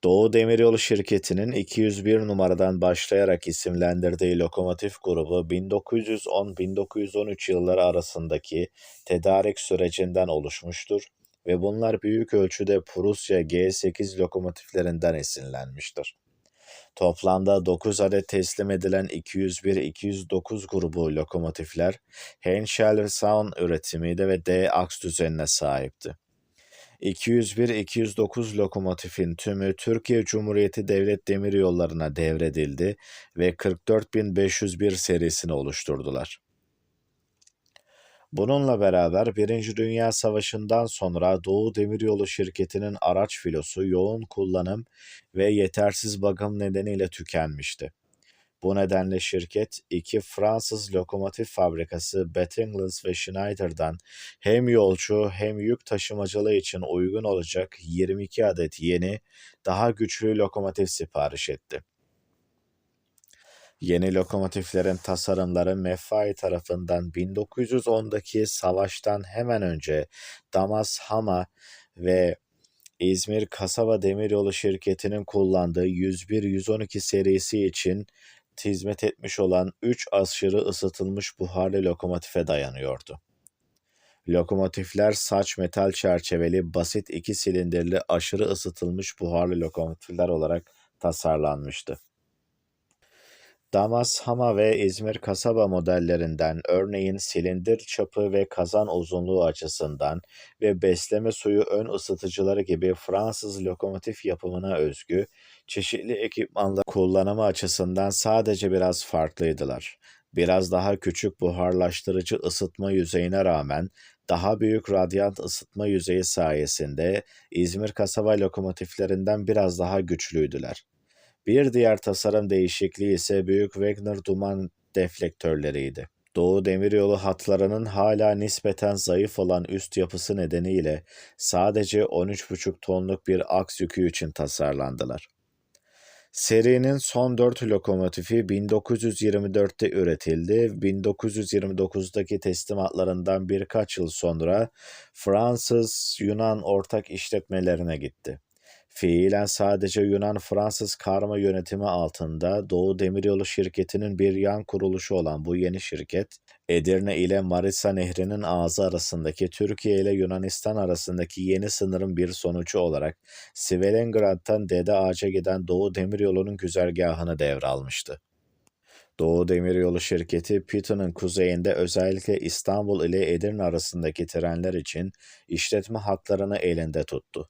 Doğu Demiryolu şirketinin 201 numaradan başlayarak isimlendirdiği lokomotif grubu 1910-1913 yılları arasındaki tedarik sürecinden oluşmuştur ve bunlar büyük ölçüde Prusya G8 lokomotiflerinden esinlenmiştir. Toplamda 9 adet teslim edilen 201-209 grubu lokomotifler Henschel ve Saugn üretimiydi ve D-aks düzenine sahipti. 201-209 lokomotifin tümü Türkiye Cumhuriyeti Devlet Demiryolları'na devredildi ve 44.501 serisini oluşturdular. Bununla beraber Birinci Dünya Savaşı'ndan sonra Doğu Demiryolu şirketinin araç filosu yoğun kullanım ve yetersiz bakım nedeniyle tükenmişti. Bu nedenle şirket iki Fransız lokomotif fabrikası Bethingels ve Schneider'dan hem yolcu hem yük taşımacılığı için uygun olacak 22 adet yeni, daha güçlü lokomotif sipariş etti. Yeni lokomotiflerin tasarımları Meffai tarafından 1910'daki savaştan hemen önce Damas Hama ve İzmir Kasaba Demiryolu şirketinin kullandığı 101-112 serisi için hizmet etmiş olan 3 aşırı ısıtılmış buharlı lokomotife dayanıyordu. Lokomotifler saç metal çerçeveli basit 2 silindirli aşırı ısıtılmış buharlı lokomotifler olarak tasarlanmıştı. Damas Hama ve İzmir Kasaba modellerinden örneğin silindir çapı ve kazan uzunluğu açısından ve besleme suyu ön ısıtıcıları gibi Fransız lokomotif yapımına özgü çeşitli ekipmanla kullanımı açısından sadece biraz farklıydılar. Biraz daha küçük buharlaştırıcı ısıtma yüzeyine rağmen daha büyük radyant ısıtma yüzeyi sayesinde İzmir Kasaba lokomotiflerinden biraz daha güçlüydüler. Bir diğer tasarım değişikliği ise büyük Wegener duman deflektörleriydi. Doğu Demiryolu hatlarının hala nispeten zayıf olan üst yapısı nedeniyle sadece 13,5 tonluk bir aks yükü için tasarlandılar. Serinin son 4 lokomotifi 1924'te üretildi. 1929'daki teslimatlarından birkaç yıl sonra Fransız-Yunan ortak işletmelerine gitti. Fiilen sadece Yunan-Fransız karma yönetimi altında Doğu Demiryolu şirketinin bir yan kuruluşu olan bu yeni şirket, Edirne ile Marisa Nehri'nin ağzı arasındaki Türkiye ile Yunanistan arasındaki yeni sınırın bir sonucu olarak Svelengrad'dan Dede Ağaç'a giden Doğu Demiryolu'nun güzergahını devralmıştı. Doğu Demiryolu şirketi Python'un kuzeyinde özellikle İstanbul ile Edirne arasındaki trenler için işletme haklarını elinde tuttu.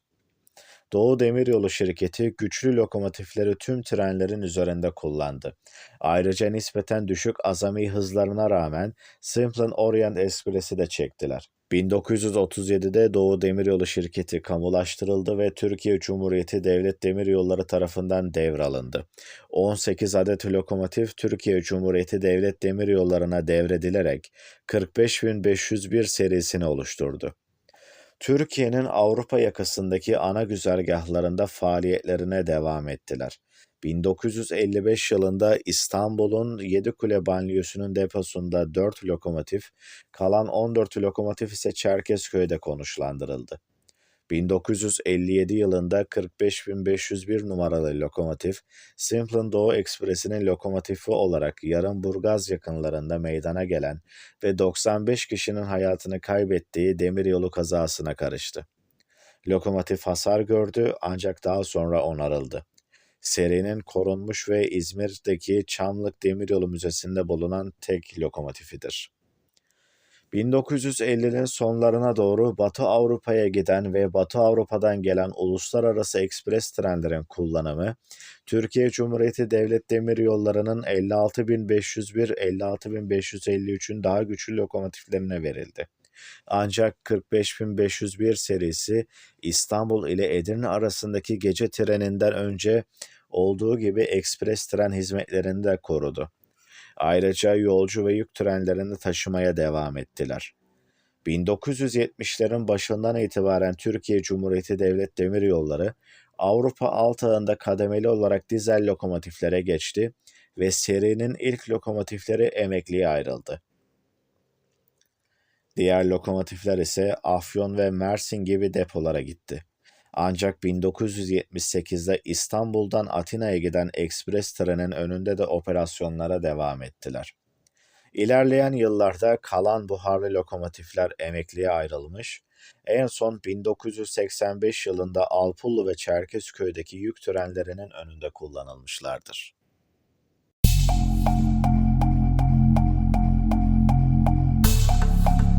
Doğu Demiryolu şirketi güçlü lokomotifleri tüm trenlerin üzerinde kullandı. Ayrıca nispeten düşük azami hızlarına rağmen Simplon Orient Express'i de çektiler. 1937'de Doğu Demiryolu şirketi kamulaştırıldı ve Türkiye Cumhuriyeti Devlet Demiryolları tarafından devralındı. 18 adet lokomotif Türkiye Cumhuriyeti Devlet Demiryolları'na devredilerek 45.501 serisini oluşturdu. Türkiye'nin Avrupa yakasındaki ana güzergahlarında faaliyetlerine devam ettiler. 1955 yılında İstanbul'un Yedikule banliyösünün deposunda 4 lokomotif, kalan 14 lokomotif ise Çerkezköy'de konuşlandırıldı. 1957 yılında 45.501 numaralı lokomotif, Simplon Doğu Ekspresi'nin lokomotifi olarak Yarımburgaz yakınlarında meydana gelen ve 95 kişinin hayatını kaybettiği demiryolu kazasına karıştı. Lokomotif hasar gördü ancak daha sonra onarıldı. Serinin korunmuş ve İzmir'deki Çamlık Demiryolu Müzesi'nde bulunan tek lokomotifidir. 1950'nin sonlarına doğru Batı Avrupa'ya giden ve Batı Avrupa'dan gelen uluslararası ekspres trenlerin kullanımı, Türkiye Cumhuriyeti Devlet Demiryolları'nın 56.501-56.553'ün daha güçlü lokomotiflerine verildi. Ancak 45.501 serisi İstanbul ile Edirne arasındaki gece treninden önce olduğu gibi ekspres tren hizmetlerini de korudu. Ayrıca yolcu ve yük trenlerini taşımaya devam ettiler. 1970'lerin başından itibaren Türkiye Cumhuriyeti Devlet Demiryolları, Avrupa alt ağında kademeli olarak dizel lokomotiflere geçti ve serinin ilk lokomotifleri emekliye ayrıldı. Diğer lokomotifler ise Afyon ve Mersin gibi depolara gitti. Ancak 1978'de İstanbul'dan Atina'ya giden ekspres trenin önünde de operasyonlara devam ettiler. İlerleyen yıllarda kalan buharlı lokomotifler emekliye ayrılmış, en son 1985 yılında Alpullu ve Çerkezköy'deki yük trenlerinin önünde kullanılmışlardır.